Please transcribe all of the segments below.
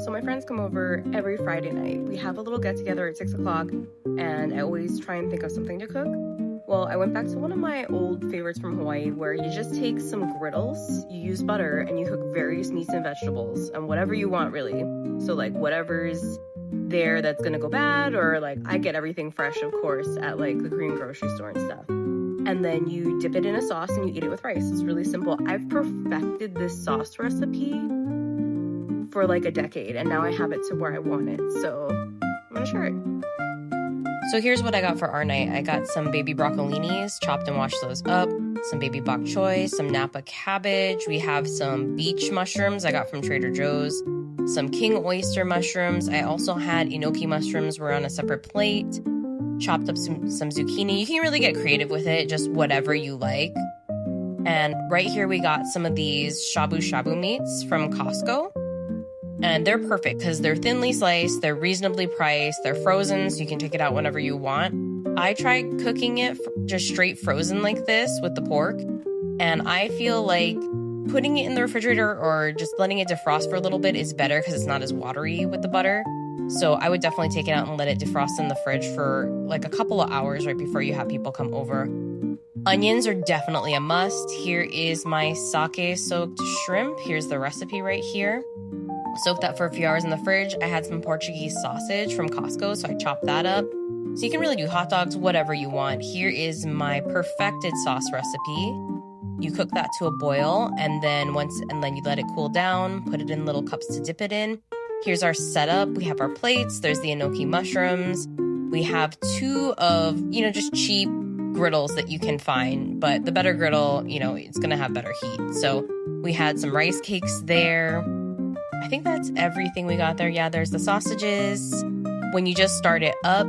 So my friends come over every Friday night. We have a little get together at 6 o'clock, and I always try and think of something to cook. Well, I went back to one of my old favorites from Hawaii where you just take some griddles, you use butter, and you cook various meats and vegetables, and whatever you want, really. So like whatever's there that's gonna go bad, or like I get everything fresh, of course, at like the Korean grocery store and stuff. And then you dip it in a sauce and you eat it with rice. It's really simple. I've perfected this sauce recipe for like a decade, and now I have it to where I want it. So I'm gonna share it. So here's what I got for our night. I got some baby broccolinis, chopped and washed those up, some baby bok choy, some Napa cabbage. We have some beach mushrooms I got from Trader Joe's, some king oyster mushrooms. I also had enoki mushrooms were on a separate plate, chopped up some zucchini. You can really get creative with it, just whatever you like. And right here we got some of these shabu shabu meats from Costco. And they're perfect because they're thinly sliced, they're reasonably priced, they're frozen, so you can take it out whenever you want. I tried cooking it just straight frozen like this with the pork, and I feel like putting it in the refrigerator or just letting it defrost for a little bit is better because it's not as watery with the butter. So I would definitely take it out and let it defrost in the fridge for like a couple of hours right before you have people come over. Onions are definitely a must. Here is my sake soaked shrimp. Here's the recipe right here. Soaked that for a few hours in the fridge. I had some Portuguese sausage from Costco, so I chopped that up. So you can really do hot dogs, whatever you want. Here is my perfected sauce recipe. You cook that to a boil, and then you let it cool down, put it in little cups to dip it in. Here's our setup. We have our plates. There's the enoki mushrooms. We have two of, just cheap griddles that you can find, but the better griddle, it's gonna have better heat. So we had some rice cakes there. I think that's everything we got there. Yeah, there's the sausages. When you just start it up,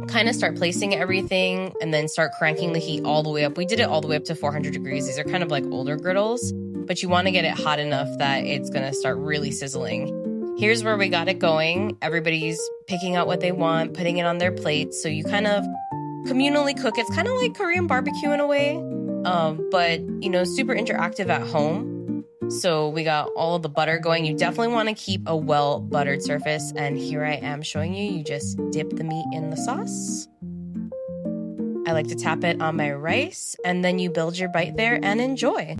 kind of start placing everything and then start cranking the heat all the way up. We did it all the way up to 400 degrees. These are kind of like older griddles, but you want to get it hot enough that it's going to start really sizzling. Here's where we got it going. Everybody's picking out what they want, putting it on their plates. So you kind of communally cook. It's kind of like Korean BBQ in a way, but, super interactive at home. So we got all of the butter going. You definitely want to keep a well-buttered surface. And here I am showing you. You just dip the meat in the sauce. I like to tap it on my rice, and then you build your bite there and enjoy.